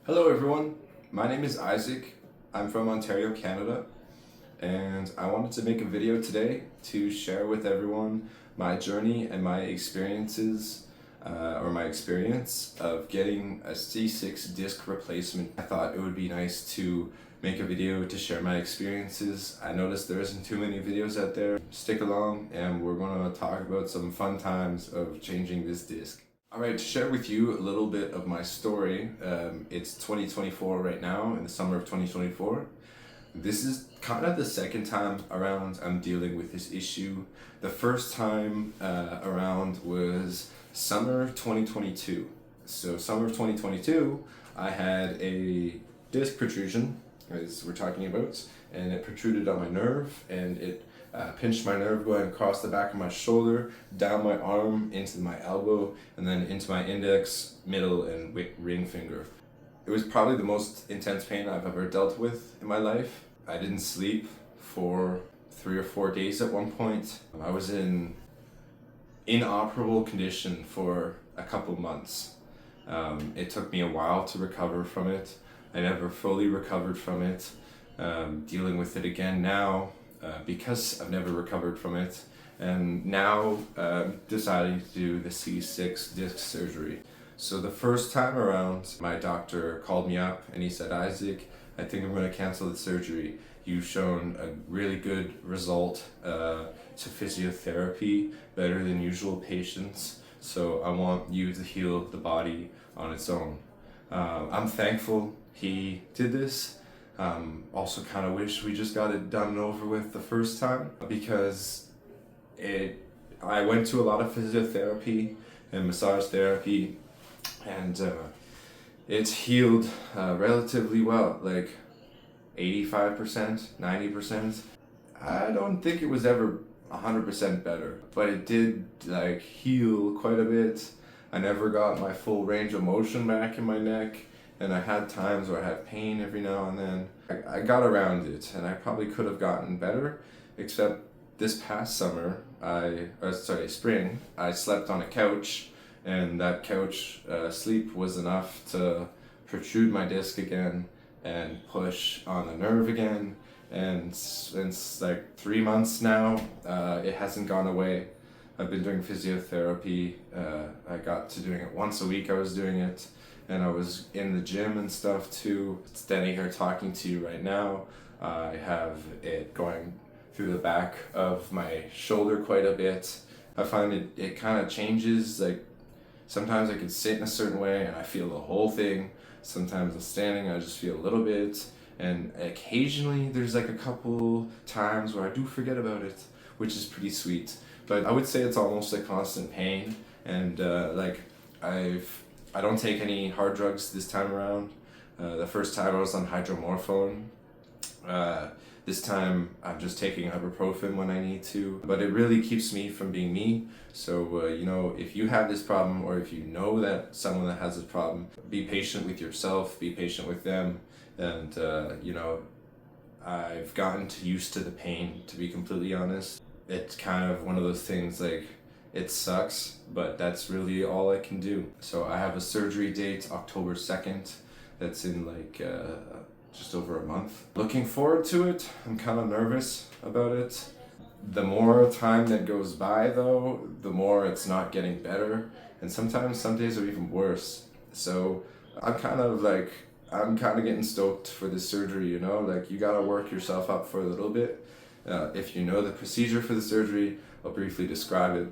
Hello everyone, my name is Isaac. I'm from Ontario, Canada, and I wanted to make a video today to share with everyone my journey and my experiences, or my experience of getting a C6 disc replacement. I thought it would be nice to make a video to share my experiences. I noticed there isn't too many videos out there. Stick along and we're going to talk about some fun times of changing this disc. Alright, to share with you a little bit of my story, it's 2024 right now, in the summer of 2024. This is kind of the second time around I'm dealing with this issue. The first time around was summer of 2022. So summer of 2022, I had a disc protrusion, as we're talking about, and it protruded on my nerve, and it pinched my nerve going across the back of my shoulder, down my arm, into my elbow, and then into my index, middle, and ring finger. It was probably the most intense pain I've ever dealt with in my life. I didn't sleep for 3 or 4 days at one point. I was in inoperable condition for a couple months. It took me a while to recover from it. I never fully recovered from it. Dealing with it again now, because I've never recovered from it, and now deciding to do the C6 disc surgery. So the first time around, my doctor called me up and he said, "Isaac, I think I'm going to cancel the surgery. You've shown a really good result to physiotherapy, better than usual patients, so I want you to heal the body on its own." I'm thankful he did this. Also kind of wish we just got it done and over with the first time, because I went to a lot of physiotherapy and massage therapy, and it's healed relatively well, like 85%, 90%. I don't think it was ever 100% better, but it did like heal quite a bit. I never got my full range of motion back in my neck, and I had times where I had pain every now and then. I got around it, and I probably could have gotten better, except this past summer, spring, I slept on a couch, and that couch sleep was enough to protrude my disc again and push on the nerve again, and since like 3 months now, it hasn't gone away. I've been doing physiotherapy. I got to doing it once a week. I was doing it, and I was in the gym and stuff too. Standing here talking to you right now, I have it going through the back of my shoulder quite a bit. I find it kind of changes. Like sometimes I can sit in a certain way and I feel the whole thing. Sometimes I'm standing, I just feel a little bit, and occasionally there's like a couple times where I do forget about it, which is pretty sweet. But I would say it's almost a constant pain, and I don't take any hard drugs this time around. The first time I was on hydromorphone. This time I'm just taking ibuprofen when I need to, but it really keeps me from being me. So if you have this problem, or if you know that someone that has this problem, be patient with yourself, be patient with them, and I've gotten used to the pain, to be completely honest. It's kind of one of those things, like, it sucks, but that's really all I can do. So I have a surgery date, October 2nd. That's in like just over a month. Looking forward to it. I'm kind of nervous about it. The more time that goes by though, the more it's not getting better. And sometimes some days are even worse. So I'm kind of getting stoked for this surgery, like, you gotta work yourself up for a little bit. If you know the procedure for the surgery, I'll briefly describe it.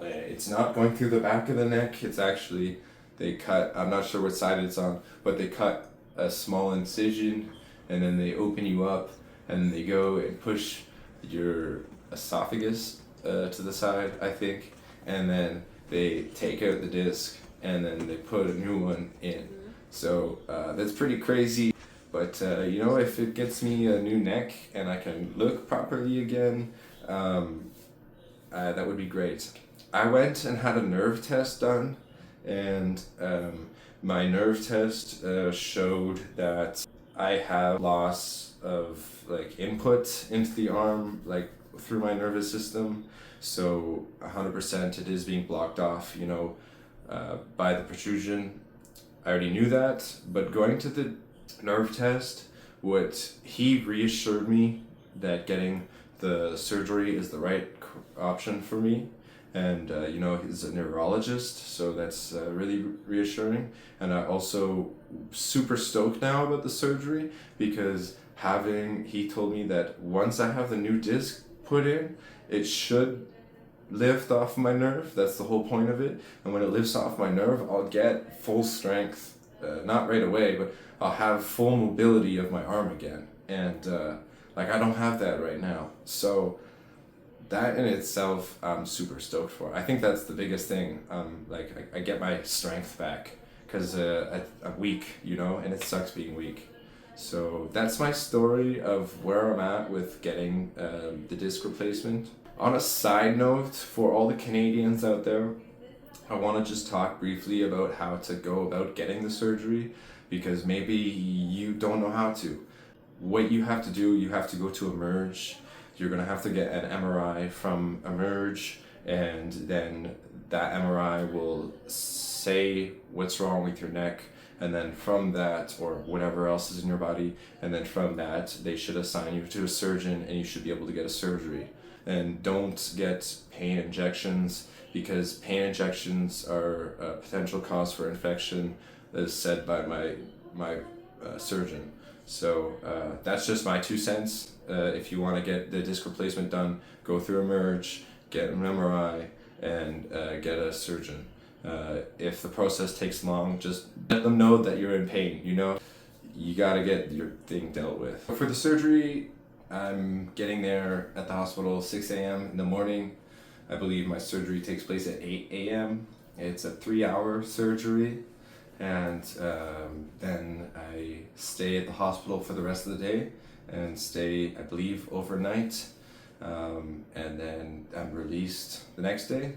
It's not going through the back of the neck. It's actually, they cut, I'm not sure what side it's on, but they cut a small incision, and then they open you up, and they go and push your esophagus to the side, I think, and then they take out the disc, and then they put a new one in. So that's pretty crazy. But if it gets me a new neck and I can look properly again, that would be great. I went and had a nerve test done, and my nerve test showed that I have loss of input into the arm, through my nervous system. So 100% it is being blocked off, by the protrusion. I already knew that, but going to the nerve test, what he reassured me that getting the surgery is the right option for me. And he's a neurologist, so that's really reassuring. And I also super stoked now about the surgery because he told me that once I have the new disc put in, it should lift off my nerve. That's the whole point of it. And when it lifts off my nerve, I'll get full strength, not right away, but I'll have full mobility of my arm again. And I don't have that right now. So that in itself, I'm super stoked for. I think that's the biggest thing. I get my strength back because I'm weak, and it sucks being weak. So that's my story of where I'm at with getting the disc replacement. On a side note, for all the Canadians out there, I want to just talk briefly about how to go about getting the surgery because maybe you don't know how to. What you have to do, you have to go to Emerge. You're going to have to get an MRI from Emerge, and then that MRI will say what's wrong with your neck, and then from that, or whatever else is in your body, and then from that, they should assign you to a surgeon, and you should be able to get a surgery. And don't get pain injections, because pain injections are a potential cause for infection, as said by my surgeon. So that's just my 2 cents. If you want to get the disc replacement done, go through Emerge, get an MRI, and get a surgeon. If the process takes long, just let them know that you're in pain. You gotta get your thing dealt with. For the surgery, I'm getting there at the hospital 6 a.m. in the morning. I believe my surgery takes place at 8 a.m. It's a 3-hour surgery. And then I stay at the hospital for the rest of the day and stay, I believe, overnight. And then I'm released the next day,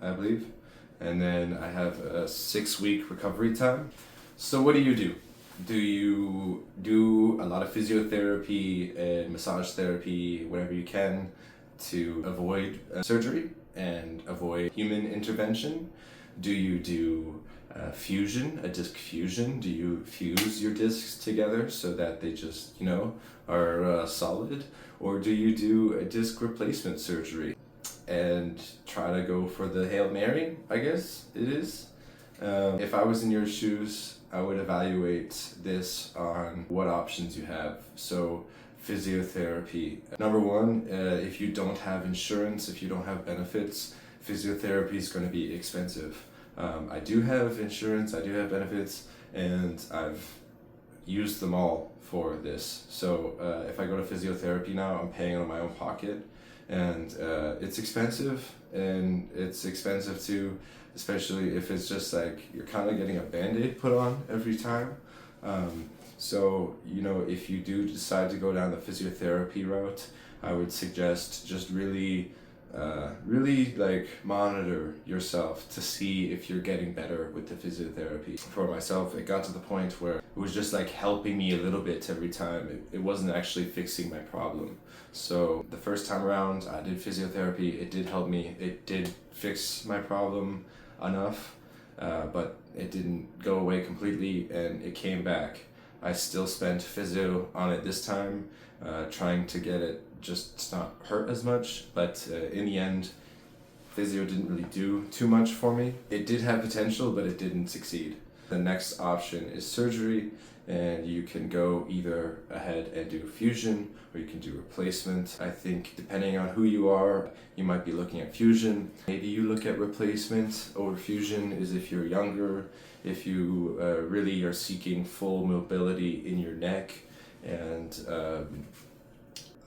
I believe. And then I have a 6-week recovery time. So what do? Do you do a lot of physiotherapy and massage therapy, whatever you can, to avoid surgery and avoid human intervention? Do you do fusion, a disc fusion? Do you fuse your discs together so that they just, are solid? Or do you do a disc replacement surgery and try to go for the Hail Mary, I guess it is? If I was in your shoes, I would evaluate this on what options you have. So physiotherapy. Number one, if you don't have insurance, if you don't have benefits, physiotherapy is going to be expensive. I do have insurance, I do have benefits, and I've used them all for this. So if I go to physiotherapy now, I'm paying out of my own pocket, and it's expensive, and it's expensive too, especially if it's just like you're kind of getting a Band-Aid put on every time. So if you do decide to go down the physiotherapy route, I would suggest just really monitor yourself to see if you're getting better with the physiotherapy. For myself, it got to the point where it was just like helping me a little bit every time. It wasn't actually fixing my problem. So the first time around I did physiotherapy, it did help me. It did fix my problem enough, but it didn't go away completely, and it came back. I still spent physio on it this time, trying to get it just not hurt as much, but in the end, physio didn't really do too much for me. It did have potential, but it didn't succeed. The next option is surgery, and you can go either ahead and do fusion, or you can do replacement. I think depending on who you are, you might be looking at fusion. Maybe you look at replacement over fusion is if you're younger, if you really are seeking full mobility in your neck. And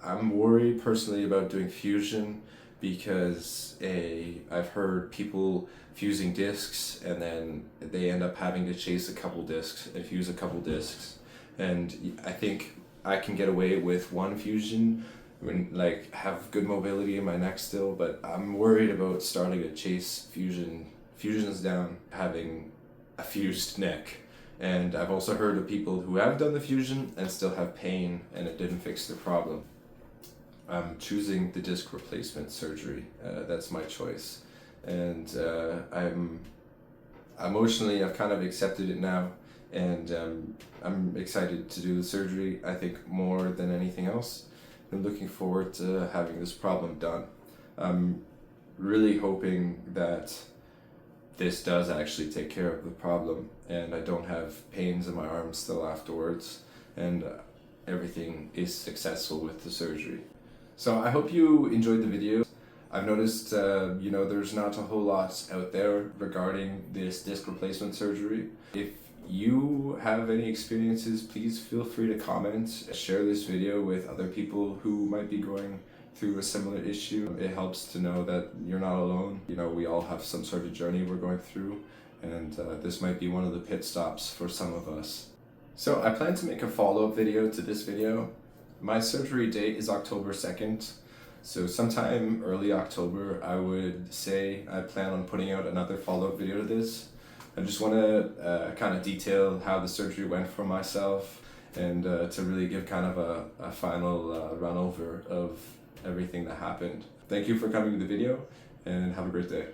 I'm worried personally about doing fusion because I've heard people fusing discs and then they end up having to chase a couple discs and fuse a couple discs. And I think I can get away with one fusion, have good mobility in my neck still, but I'm worried about starting to chase fusions down, having a fused neck. And I've also heard of people who have done the fusion and still have pain and it didn't fix the problem. I'm choosing the disc replacement surgery. That's my choice. And emotionally I've kind of accepted it now, and I'm excited to do the surgery. I think more than anything else. I'm looking forward to having this problem done. I'm really hoping that this does actually take care of the problem and I don't have pains in my arms still afterwards, and everything is successful with the surgery. So I hope you enjoyed the video. I've noticed, there's not a whole lot out there regarding this disc replacement surgery. If you have any experiences, please feel free to comment, share this video with other people who might be going through a similar issue. It helps to know that you're not alone. We all have some sort of journey we're going through, and this might be one of the pit stops for some of us. So I plan to make a follow-up video to this video. My surgery date is October 2nd. So sometime early October, I would say I plan on putting out another follow-up video to this. I just want to kind of detail how the surgery went for myself, and to really give kind of a final run over of everything that happened. Thank you for coming to the video, and have a great day.